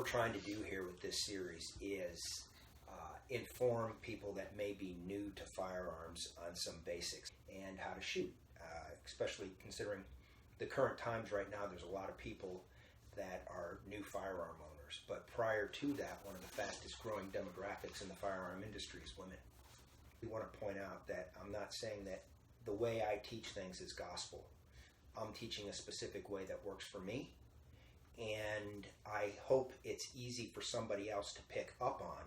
we're trying to do here with this series is inform people that may be new to firearms on some basics and how to shoot, especially considering the current times right now. There's a lot of people that are new firearm owners, but prior to that, one of the fastest growing demographics in the firearm industry is women. We want to point out that I'm not saying that the way I teach things is gospel. I'm teaching a specific way that works for me, and I hope it's easy for somebody else to pick up on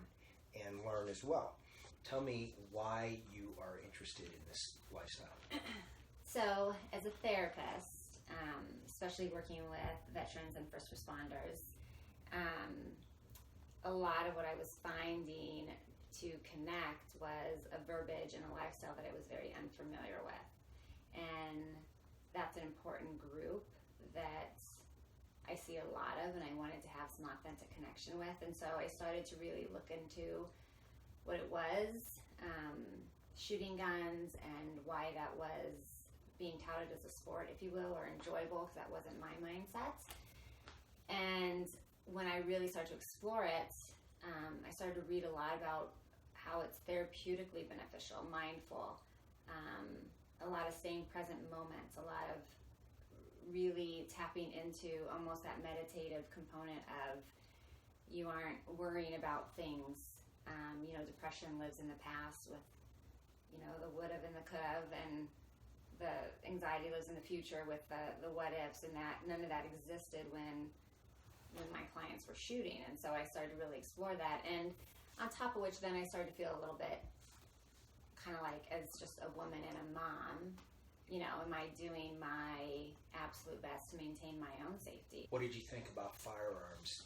and learn as well. Tell me why you are interested in this lifestyle. So, as a therapist, especially working with veterans and first responders, a lot of what I was finding to connect was a verbiage and a lifestyle that I was very unfamiliar with. And that's an important group that I see a lot of, and I wanted to have some authentic connection with. And so I started to really look into what it was, shooting guns, and why that was being touted as a sport, if you will, or enjoyable, because that wasn't my mindset. And when I really started to explore it, I started to read a lot about how it's therapeutically beneficial, mindful, a lot of staying present moments, a lot of really tapping into almost that meditative component of you aren't worrying about things. Depression lives in the past with, the would've and the could've, and the anxiety lives in the future with the what ifs, and that none of that existed when my clients were shooting. And so I started to really explore that. And on top of which, then I started to feel a little bit kind of like, as just a woman and a mom, am I doing my absolute best to maintain my own safety? What did you think about firearms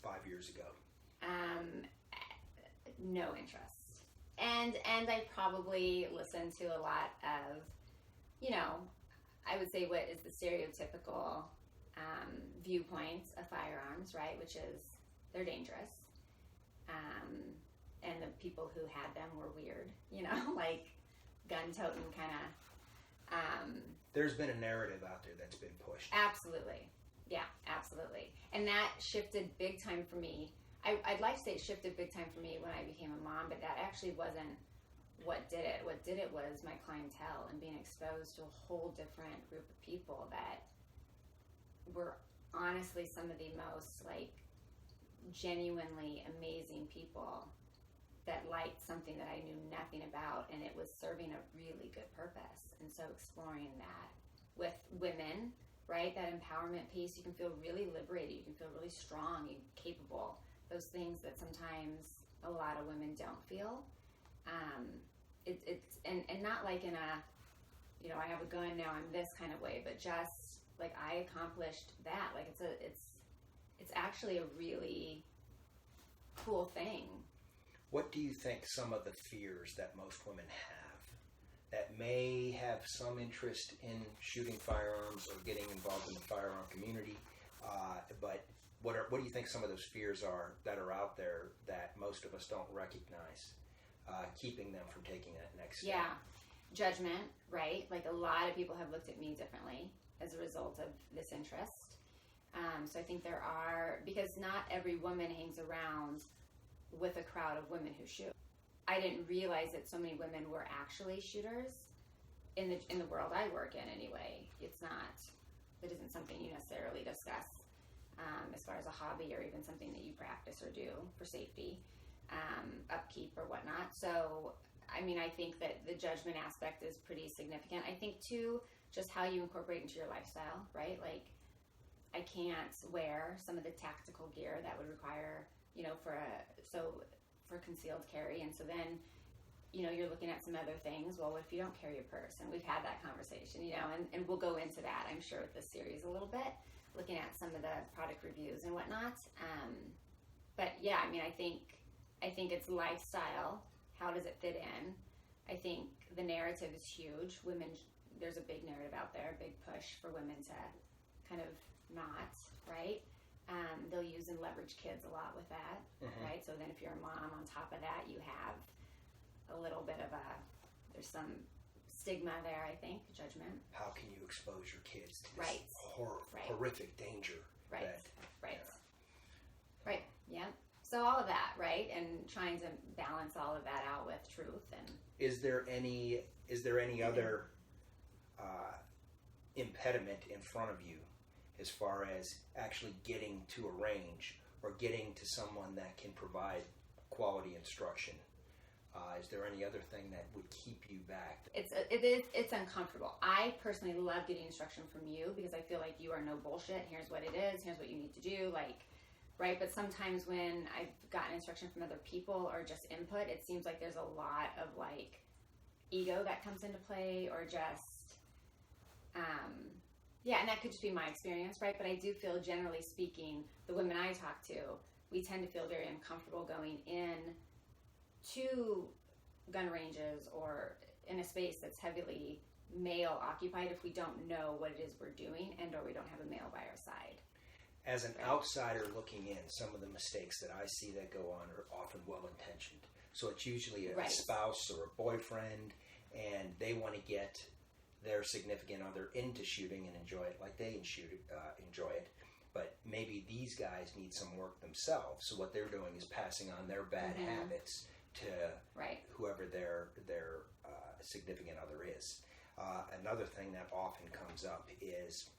5 years ago? No interest. And I probably listened to a lot of, I would say what is the stereotypical viewpoints of firearms, right? Which is they're dangerous. And the people who had them were weird, like gun-toting kind of. There's been a narrative out there that's been pushed. Absolutely. Yeah, absolutely. And that shifted big time for me. I'd like to say it shifted big time for me when I became a mom, but that actually wasn't what did it. What did it was my clientele and being exposed to a whole different group of people that were honestly some of the most genuinely amazing people that liked something that I knew nothing about, and it was serving a really good purpose. And so exploring that with women, right, that empowerment piece, you can feel really liberated, you can feel really strong, you're capable, those things that sometimes a lot of women don't feel. It's not like in a, I have a gun, now I'm this kind of way, but just like I accomplished that. Like it's actually a really cool thing. What do you think some of the fears that most women have that may have some interest in shooting firearms or getting involved in the firearm community, but what do you think some of those fears are that are out there that most of us don't recognize, keeping them from taking that next step? Yeah, judgment, right? Like a lot of people have looked at me differently as a result of this interest. So I think there are, because not every woman hangs around with a crowd of women who shoot. I didn't realize that so many women were actually shooters in the world I work in anyway. It isn't something you necessarily discuss as far as a hobby or even something that you practice or do for safety, upkeep or whatnot. So, I think that the judgment aspect is pretty significant. I think too, just how you incorporate into your lifestyle, right? Like I can't wear some of the tactical gear that would require, for concealed carry. And so then, you're looking at some other things. Well, what if you don't carry a purse? And we've had that conversation, and we'll go into that, I'm sure, with this series a little bit, looking at some of the product reviews and whatnot. But yeah, I think it's lifestyle. How does it fit in? I think the narrative is huge. Women, there's a big narrative out there, a big push for women to kind of not, right? They'll use and leverage kids a lot with that, right? So then if you're a mom, on top of that, you have a little bit of there's some stigma there, I think, judgment. How can you expose your kids to this right. horrific danger? Right, right. Right. Yeah. So all of that, right, and trying to balance all of that out with truth. And is there any other impediment in front of you as far as actually getting to a range or getting to someone that can provide quality instruction? Is there any other thing that would keep you back? It's uncomfortable. I personally love getting instruction from you because I feel like you are no bullshit. Here's what it is. Here's what you need to do. Like, right? But sometimes when I've gotten instruction from other people or just input, it seems like there's a lot of like ego that comes into play, or just yeah, and that could just be my experience, right? But I do feel, generally speaking, the women I talk to, we tend to feel very uncomfortable going in to gun ranges or in a space that's heavily male occupied if we don't know what it is we're doing and or we don't have a male by our side. As an outsider looking in, some of the mistakes that I see that go on are often well-intentioned. So it's usually a spouse or a boyfriend, and they want to get their significant other into shooting and enjoy it like they enjoy it. But maybe these guys need some work themselves. So what they're doing is passing on their bad habits to whoever their significant other is. Another thing that often comes up is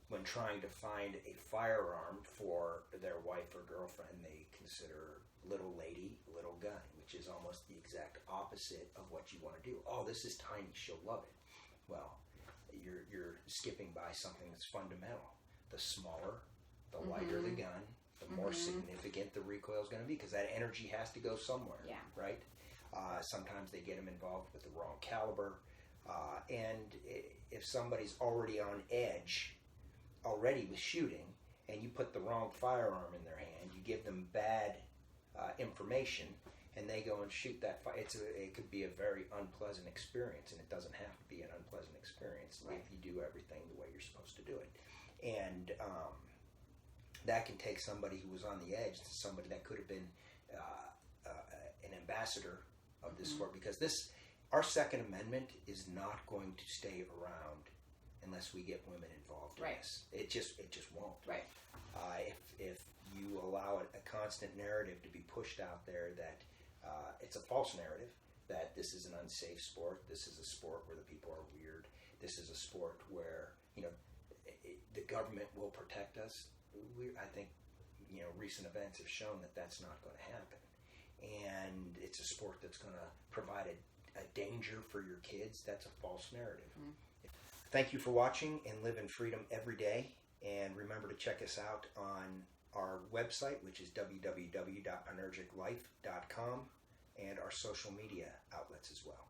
when trying to find a firearm for their wife or girlfriend, they consider little lady, little gun, which is almost the exact opposite of what you want to do. Oh, this is tiny, she'll love it. Well, you're skipping by something that's fundamental. The smaller, the lighter the gun, the more significant the recoil is going to be, because that energy has to go somewhere, right? Sometimes they get them involved with the wrong caliber, and if somebody's already on edge already with shooting, and you put the wrong firearm in their hand, you give them bad information, and they go and shoot that fire. It could be a very unpleasant experience, and it doesn't have to be an unpleasant experience if you do everything the way you're supposed to do it. And that can take somebody who was on the edge to somebody that could have been an ambassador of this sport, because our Second Amendment is not going to stay around unless we get women involved in this. It just won't. Right. If you allow a constant narrative to be pushed out there that it's a false narrative, that this is an unsafe sport, this is a sport where the people are weird, this is a sport where the government will protect us. I think recent events have shown that that's not going to happen, and it's a sport that's going to provide a danger for your kids. That's a false narrative. Thank you for watching, and live in freedom every day. And remember to check us out on our website, which is www.panurgiclife.com, and our social media outlets as well.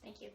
Thank you.